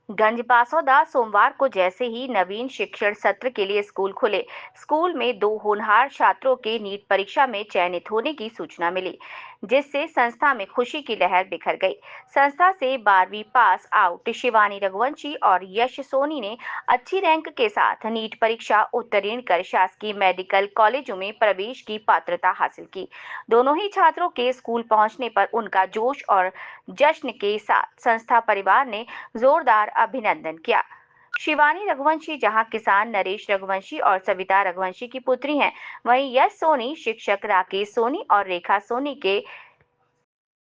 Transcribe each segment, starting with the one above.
गंजबासौदा सोमवार को जैसे ही नवीन शिक्षण सत्र के लिए स्कूल खुले, स्कूल में 2 होनहार छात्रों के नीट परीक्षा में चयनित होने की सूचना मिली, जिससे संस्था में खुशी की लहर बिखर गई। संस्था से 12वीं पास आउट शिवानी रघुवंशी और यश सोनी ने अच्छी रैंक के साथ नीट परीक्षा उत्तीर्ण कर शासकीय मेडिकल कॉलेजों में प्रवेश की पात्रता हासिल की। दोनों ही छात्रों के स्कूल पहुंचने पर उनका जोश और जश्न के साथ संस्था परिवार ने जोरदार अभिनंदन किया। शिवानी रघुवंशी जहां किसान नरेश रघुवंशी और सविता रघुवंशी की पुत्री हैं, वहीं यश सोनी शिक्षक राकेश सोनी और रेखा सोनी के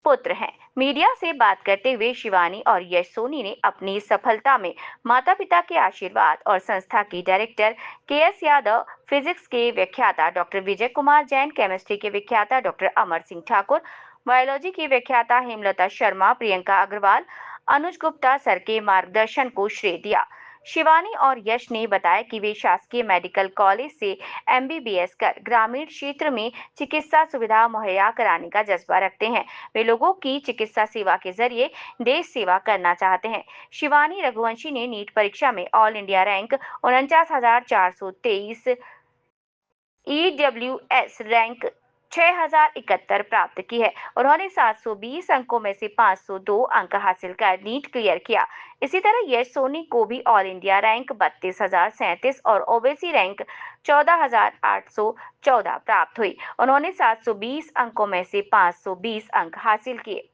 पुत्र हैं। मीडिया से बात करते हुए शिवानी और यश सोनी ने अपनी सफलता में माता-पिता के आशीर्वाद और संस्था की डायरेक्टर के.एस. यादव, फिजिक्स के व्याख्याता डॉक्टर विजय कुमार जैन, केमिस्ट्री के व्याख्याता डॉक्टर अमर सिंह ठाकुर, बायोलॉजी की व्याख्याता हेमलता शर्मा, प्रियंका अग्रवाल, अनुज गुप्ता सर के मार्गदर्शन को श्रेय दिया। शिवानी और यश ने बताया कि वे शासकीय मेडिकल कॉलेज से एमबीबीएस कर ग्रामीण क्षेत्र में चिकित्सा सुविधा मुहैया कराने का जज्बा रखते हैं। वे लोगों की चिकित्सा सेवा के जरिए देश सेवा करना चाहते हैं। शिवानी रघुवंशी ने नीट परीक्षा में all India rank 49,423, EWS rank 6071 प्राप्त की है। उन्होंने 720 अंकों में से 502 अंक हासिल कर नीट क्लियर किया। इसी तरह यश सोनी को भी ऑल इंडिया रैंक 32,037 और ओबीसी रैंक 14,814 प्राप्त हुई। उन्होंने 720 अंकों में से 520 अंक हासिल किए।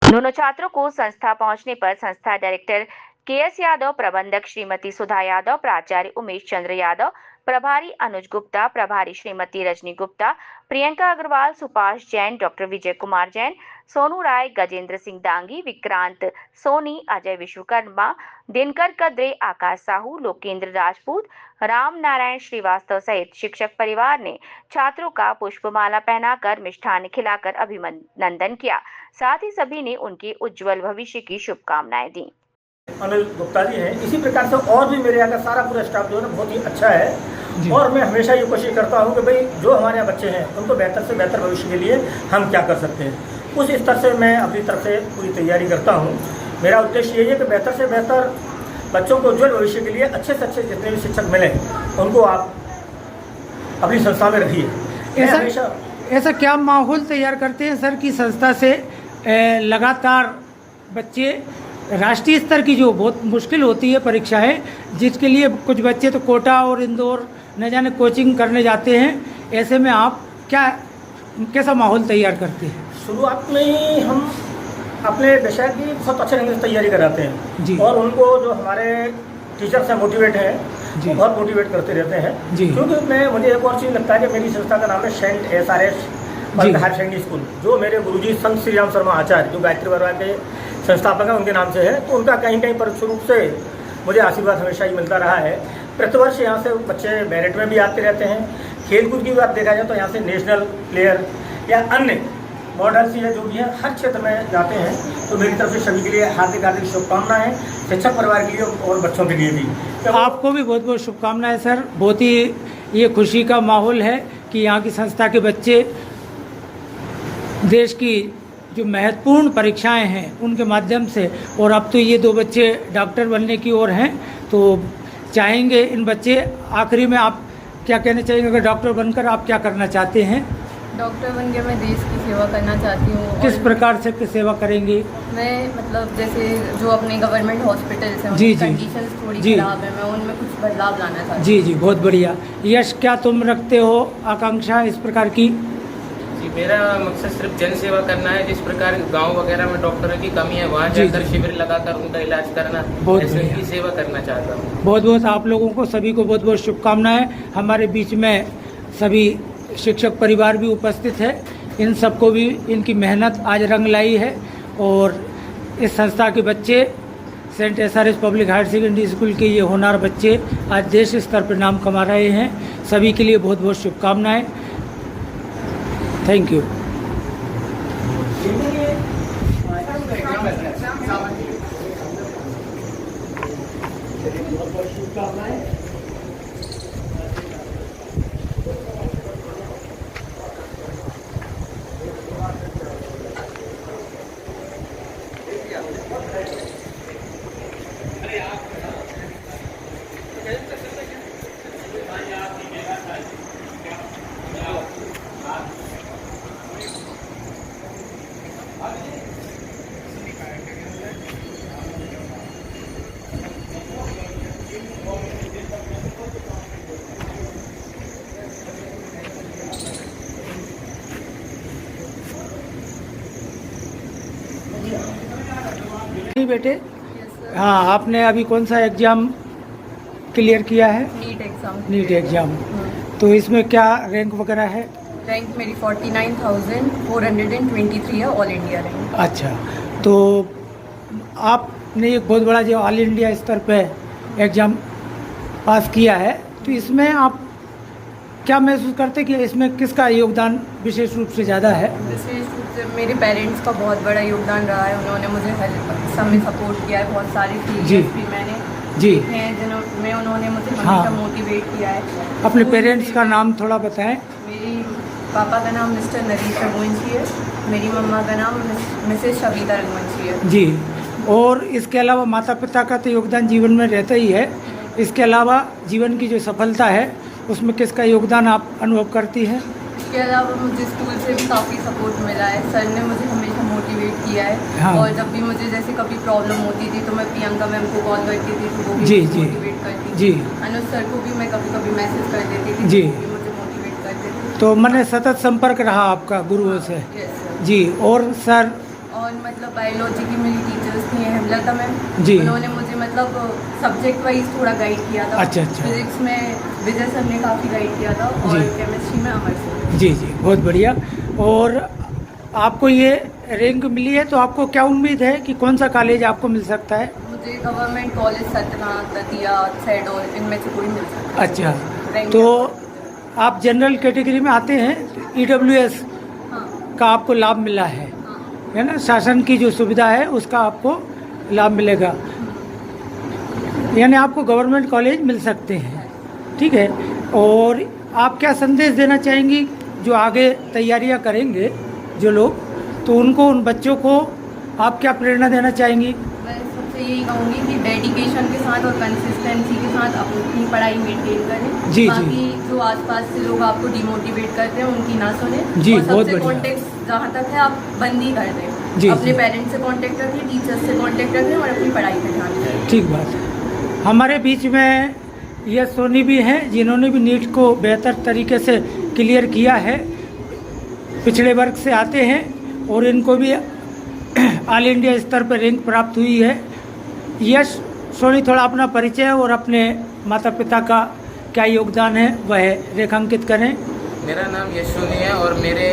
दोनों छात्रों को संस्था पहुंचने पर संस्था डायरेक्टर के.एस. यादव, प्रबंधक श्रीमती सुधा यादव, प्राचार्य उमेश चंद्र यादव, प्रभारी अनुज गुप्ता, प्रभारी श्रीमती रजनी गुप्ता, प्रियंका अग्रवाल, सुभाष जैन, डॉक्टर विजय कुमार जैन, सोनू राय, गजेंद्र सिंह डांगी, विक्रांत सोनी, अजय विश्वकर्मा, दिनकर कद्रे, आकाश साहू, लोकेंद्र राजपूत, राम नारायण श्रीवास्तव सहित शिक्षक परिवार ने छात्रों का पुष्पमाला पहनाकर मिष्ठान खिलाकर अभिनंदन किया। साथ ही सभी ने उनके उज्जवल भविष्य की शुभकामनाएं दी। अनुज गुप्ता जी हैं। इसी प्रकार से और भी मेरे यहाँ का सारा पूरा स्टाफ जो है बहुत ही अच्छा है और मैं हमेशा ये कोशिश करता हूँ कि भाई जो हमारे यहाँ बच्चे हैं उनको बेहतर से बेहतर भविष्य के लिए हम क्या कर सकते हैं, उस स्तर से मैं अपनी तरफ से पूरी तैयारी करता हूँ। मेरा उद्देश्य यही है कि बेहतर से बेहतर बच्चों को उज्ज्वल भविष्य के लिए अच्छे से अच्छे जितने भी शिक्षक मिले उनको आप अपनी संस्था में रखिए। ऐसा क्या माहौल तैयार करते हैं सर की संस्था से लगातार बच्चे राष्ट्रीय स्तर की जो बहुत मुश्किल होती है परीक्षाएं, जिसके लिए कुछ बच्चे तो कोटा और इंदौर न जाने कोचिंग करने जाते हैं, ऐसे में आप कैसा माहौल तैयार करते हैं? शुरुआत में ही हम अपने विषय की बहुत अच्छे ढंग से तैयारी कराते हैं जी। और उनको जो हमारे टीचर्स हैं मोटिवेट हैं वो बहुत मोटिवेट करते रहते हैं जी। क्योंकि मुझे एक और चीज़ लगता है कि मेरी संस्था का नाम है saint SRS higher secondary school, जो मेरे गुरुजी संत श्री राम शर्मा आचार्य जो गायत्री परिवार के संस्थापक हैं उनके नाम से है। तो उनका कहीं कहीं परोक्ष रूप से मुझे आशीर्वाद हमेशा ही मिलता रहा है। प्रतिवर्ष यहाँ से बच्चे मेरिट में भी आते रहते हैं। खेलकूद की बात देखा जाए तो यहाँ से नेशनल प्लेयर या अन्य मॉडल्स या जो भी है हर क्षेत्र में जाते हैं। तो मेरी तरफ से सभी के लिए हार्दिक हार्दिक शुभकामनाएं, शिक्षक परिवार के लिए और बच्चों के लिए भी। तो आपको भी बहुत बहुत शुभकामनाएं सर। बहुत ही ये खुशी का माहौल है कि यहाँ की संस्था के बच्चे देश की जो महत्वपूर्ण परीक्षाएं हैं उनके माध्यम से, और अब तो ये 2 बच्चे डॉक्टर बनने की ओर हैं, तो चाहेंगे इन बच्चे, आखिरी में आप क्या कहना चाहेंगे? अगर डॉक्टर बनकर आप क्या करना चाहते हैं? डॉक्टर बन के मैं देश की सेवा करना चाहती हूँ। किस प्रकार से सेवा करेंगी? मैं मतलब जैसे जो अपने गवर्नमेंट हॉस्पिटल्स हैं जी उनकी कंडीशंस थोड़ी खराब है, मैं उनमें कुछ बदलाव लाना चाहती हूँ। जी जी, बहुत बढ़िया। यश, क्या तुम रखते हो आकांक्षा इस प्रकार की? जी, मेरा मकसद सिर्फ जन सेवा करना है। जिस प्रकार गांव वगैरह में डॉक्टरों की कमी है वहाँ जाकर शिविर लगाकर उनका इलाज करना, ऐसे की सेवा करना चाहता हूँ। बहुत बहुत आप लोगों को सभी को बहुत बहुत शुभकामनाएं। हमारे बीच में सभी शिक्षक परिवार भी उपस्थित है, इन सबको भी इनकी मेहनत आज रंग लाई है और इस संस्था के बच्चे saint SRS public higher secondary school के ये होनहार बच्चे आज देश स्तर पर नाम कमा रहे हैं। सभी के लिए बहुत बहुत शुभकामनाएं। Thank you. नहीं बेटे? हाँ, आपने अभी कौन सा एग्ज़ाम क्लियर किया है? NEET exam. NEET exam. तो इसमें क्या रैंक वगैरह है? रैंक मेरी 49,423 है, ऑल इंडिया रैंक। अच्छा, तो आपने एक बहुत बड़ा जो ऑल इंडिया स्तर पे एग्ज़ाम पास किया है, तो इसमें आप क्या महसूस करते कि इसमें किसका योगदान विशेष रूप से ज़्यादा है? विशेष रूप से मेरे पेरेंट्स का बहुत बड़ा योगदान रहा है। उन्होंने मुझे हर समय सपोर्ट किया है। बहुत सारी सीरीज भी मैंने जी हैं जिनमें उन्होंने मुझे हाँ। हमेशा मोटिवेट किया है। अपने पेरेंट्स का नाम थोड़ा बताएं। मेरी पापा का नाम मिस्टर नरेश रघुवंशी है। मेरी मम्मा का नाम मिसेस शबीता रघुवंशी है। जी, और इसके अलावा माता पिता का तो योगदान जीवन में रहता ही है। इसके अलावा जीवन की जो सफलता है उसमें किसका योगदान आप अनुभव करती है? इसके अलावा मुझे स्कूल से भी काफ़ी सपोर्ट मिला है। सर ने मुझे हमेशा मोटिवेट किया है। हाँ। और जब भी मुझे जैसे कभी प्रॉब्लम होती थी तो मैं प्रियंका मैम को कॉल करती थी तो वो भी जी, मुझे जी। मोटिवेट करती थी। जी। अनुज सर को भी मैं कभी कभी मैसेज कर देती थी जी। तो वो भी मुझे मोटिवेट करते थे। तो मैंने सतत संपर्क रहा आपका गुरुओं से? Yes sir. जी, और सर? और मतलब बायोलॉजी की मेरी टीचर्स थी हेमलता मैम। जी। उन्होंने मुझे मतलब सब्जेक्ट वाइज थोड़ा गाइड किया था। अच्छा, अच्छा। फिजिक्स में विजय सर ने काफ़ी गाइड किया था और जी। केमिस्ट्री में अमर सर। जी जी, बहुत बढ़िया। और आपको ये रैंक मिली है तो आपको क्या उम्मीद है कि कौन सा कॉलेज आपको मिल सकता है? मुझे गवर्नमेंट कॉलेज सतना, दतिया, सैडोल इनमें से कोई मिल सकता है। अच्छा, रैंक तो आप जनरल कैटेगरी में आते हैं, EWS हाँ का आपको लाभ मिला है हाँ ना? शासन की जो सुविधा है उसका आपको लाभ मिलेगा, यानी आपको गवर्नमेंट कॉलेज मिल सकते हैं। ठीक है, और आप क्या संदेश देना चाहेंगी जो आगे तैयारियां करेंगे जो लोग, तो उनको, उन बच्चों को आप क्या प्रेरणा देना चाहेंगी? मैं सबसे यही कहूँगी कि डेडिकेशन के साथ और कंसिस्टेंसी के साथ अपनी पढ़ाई मेंटेन करें। जी, जी। बाकी जो आसपास से लोग आपको डिमोटिवेट करते हैं उनकी ना सुने। जी, और बहुत सबसे बढ़िया। कॉन्टेक्ट जहाँ तक है आप बंद ही कर दें। जी, अपने जी। पेरेंट्स से कॉन्टेक्ट रखें, टीचर्स से कॉन्टेक्ट रखें और अपनी पढ़ाई पर ध्यान दें। ठीक बात है। हमारे बीच में यश सोनी भी हैं जिन्होंने भी नीट को बेहतर तरीके से क्लियर किया है, पिछड़े वर्ग से आते हैं और इनको भी ऑल इंडिया स्तर पर रैंक प्राप्त हुई है। यश सोनी, थोड़ा अपना परिचय और अपने माता पिता का क्या योगदान है वह रेखांकित करें। मेरा नाम यश सोनी है और मेरे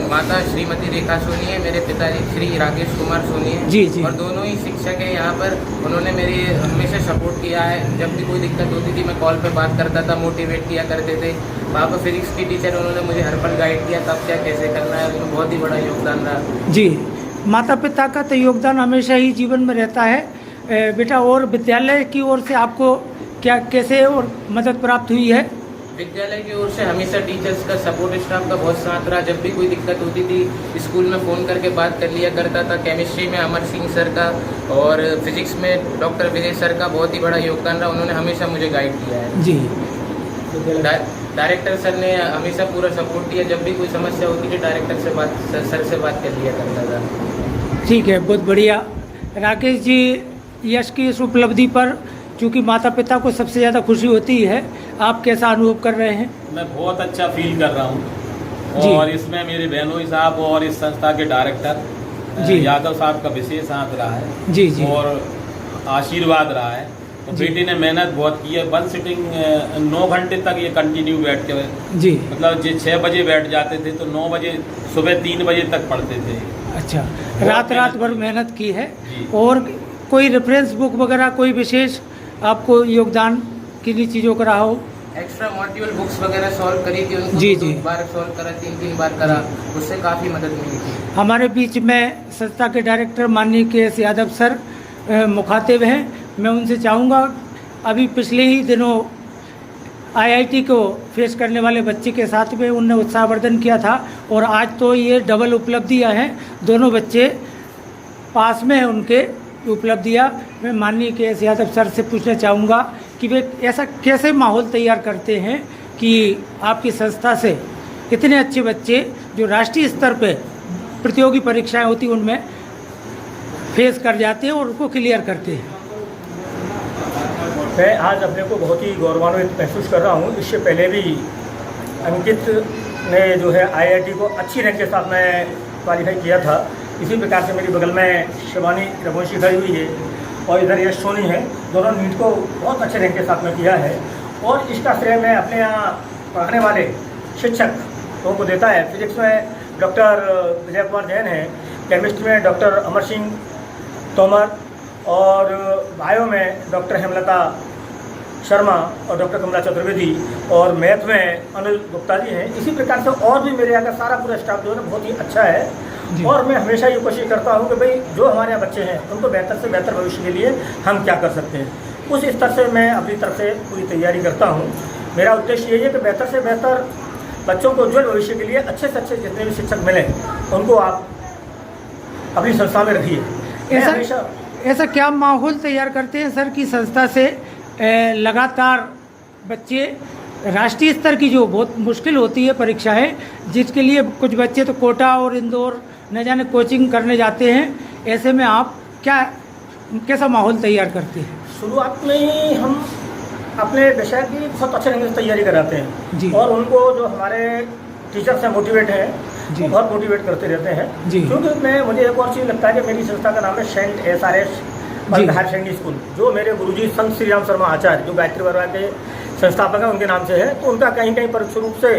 माता श्रीमती रेखा सोनी है, मेरे पिताजी श्री राकेश कुमार सोनी है। जी, जी। और दोनों ही शिक्षक हैं यहाँ पर। उन्होंने मेरी हमेशा सपोर्ट किया है। जब भी कोई दिक्कत होती थी मैं कॉल पे बात करता था, मोटिवेट किया करते थे। पापा फिजिक्स की टीचर, उन्होंने मुझे हर पल गाइड किया कब क्या कैसे करना है। उसमें बहुत ही बड़ा योगदान रहा। जी, माता पिता का तो योगदान हमेशा ही जीवन में रहता है बेटा। और विद्यालय की ओर से आपको क्या, कैसे और मदद प्राप्त हुई है? विद्यालय की ओर से हमेशा टीचर्स का, सपोर्ट स्टाफ का बहुत साथ रहा। जब भी कोई दिक्कत होती थी स्कूल में फ़ोन करके बात कर लिया करता था। केमिस्ट्री में अमर सिंह सर का और फिजिक्स में डॉक्टर विजय सर का बहुत ही बड़ा योगदान रहा। उन्होंने हमेशा मुझे गाइड किया है। जी, डायरेक्टर सर ने हमेशा पूरा सपोर्ट किया। जब भी कोई समस्या होती थी डायरेक्टर से बात, सर से बात कर लिया करता था। ठीक है, बहुत बढ़िया। राकेश जी, यश की इस उपलब्धि पर चूँकि माता पिता को सबसे ज़्यादा खुशी होती है, आप कैसा अनुभव कर रहे हैं? मैं बहुत अच्छा फील कर रहा हूँ। जी। और इसमें मेरे बहनोई साहब और इस संस्था के डायरेक्टर जी। यादव साहब का विशेष हाथ रहा है। जी, जी। और आशीर्वाद रहा है। तो जी। बेटी ने मेहनत बहुत की है। 1 सिटिंग 9 घंटे तक ये कंटिन्यू बैठ के, जी, मतलब जो 6 बजे बैठ जाते थे तो 9 बजे सुबह 3 बजे तक पढ़ते थे। अच्छा, रात भर मेहनत की है। जी। और कोई रेफरेंस बुक वगैरह, कोई विशेष आपको योगदान किन्हीं चीज़ों का रहा हो? एक्स्ट्रा मॉड्यूल बुक्स वगैरह सॉल्व करी थी उनको। जी, जी। 2 बार सॉल्व करा, 3 बार करा। उससे काफ़ी मदद मिली थी। हमारे बीच में संस्था के डायरेक्टर माननीय KS यादव सर मुखातिब हैं। मैं उनसे चाहूँगा, अभी पिछले ही दिनों IIT को फेस करने वाले बच्चे के साथ में उनने उत्साहवर्धन किया था और आज तो ये डबल उपलब्धियाँ हैं। दोनों बच्चे पास में हैं उनके उपलब्धियाँ। मैं माननीय KS यादव सर से पूछना चाहूँगा कि वे ऐसा कैसे माहौल तैयार करते हैं कि आपकी संस्था से इतने अच्छे बच्चे जो राष्ट्रीय स्तर पे प्रतियोगी परीक्षाएं होती उनमें फेस कर जाते हैं और उनको क्लियर करते हैं। मैं आज अपने को बहुत ही गौरवान्वित महसूस कर रहा हूँ। इससे पहले भी अंकित ने जो है IIT को अच्छी रैंक के साथ में क्वालिफाई किया था। इसी प्रकार से मेरी बगल में शिवानी रघुवंशी खड़ी हुई है। और इधर यश सोनी है, दोनों नीट को बहुत अच्छे रैंक के साथ में किया है। और इसका श्रेय मैं अपने यहाँ पढ़ाने वाले शिक्षकों को देता है। फिजिक्स में डॉक्टर विजय कुमार जैन है, केमिस्ट्री में डॉक्टर अमर सिंह तोमर और बायो में डॉक्टर हेमलता शर्मा और डॉक्टर कमला चतुर्वेदी और मैथ में अनुज गुप्ता जी हैं। इसी प्रकार से और भी मेरे यहाँ का सारा पूरा स्टाफ जो है ना बहुत ही अच्छा है। और मैं हमेशा ये कोशिश करता हूँ कि भाई जो हमारे यहाँ बच्चे हैं उनको बेहतर से बेहतर भविष्य के लिए हम क्या कर सकते हैं, उस स्तर से मैं अपनी तरफ से पूरी तैयारी करता हूँ। मेरा उद्देश्य यही है कि बेहतर से बेहतर बच्चों को उज्ज्वल भविष्य के लिए अच्छे से अच्छे जितने भी शिक्षक मिले उनको आप अपनी संस्था में रखिए। ऐसा क्या माहौल तैयार करते हैं सर की संस्था से लगातार बच्चे राष्ट्रीय स्तर की जो बहुत मुश्किल होती है परीक्षाएं, जिसके लिए कुछ बच्चे तो कोटा और इंदौर न जाने कोचिंग करने जाते हैं, ऐसे में आप कैसा माहौल तैयार करते हैं? शुरुआत में ही हम अपने विषय की बहुत अच्छे ढंग से तैयारी कराते हैं और उनको जो हमारे टीचर्स हैं मोटिवेट हैं वो बहुत मोटिवेट करते रहते हैं। क्योंकि मुझे एक और चीज़ लगता है कि मेरी संस्था का नाम है saint SRS higher secondary school, जो मेरे गुरुजी संत श्री राम शर्मा आचार्य जो गायत्री परिवार के संस्थापक हैं उनके नाम से है। तो उनका कहीं कहीं परोक्ष रूप से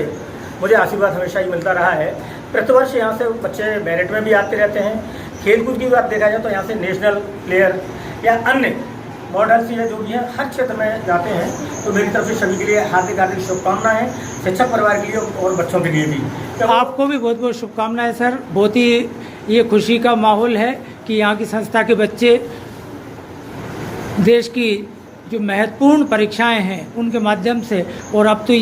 मुझे आशीर्वाद हमेशा ही मिलता रहा है। प्रतिवर्ष यहाँ से बच्चे मेरिट में भी आते रहते हैं। खेलकूद की बात देखा जाए तो यहाँ से नेशनल प्लेयर या अन्य मॉडल्स या जो भी है हर क्षेत्र में जाते हैं। तो मेरी तरफ से सभी के लिए हार्दिक हार्दिक शुभकामनाएं, शिक्षक परिवार के लिए और बच्चों के लिए भी। तो आपको भी बहुत बहुत शुभकामनाएं सर। बहुत ही ये खुशी का माहौल है कि यहाँ की संस्था के बच्चे देश की जो महत्वपूर्ण परीक्षाएं हैं उनके माध्यम से, और अब तो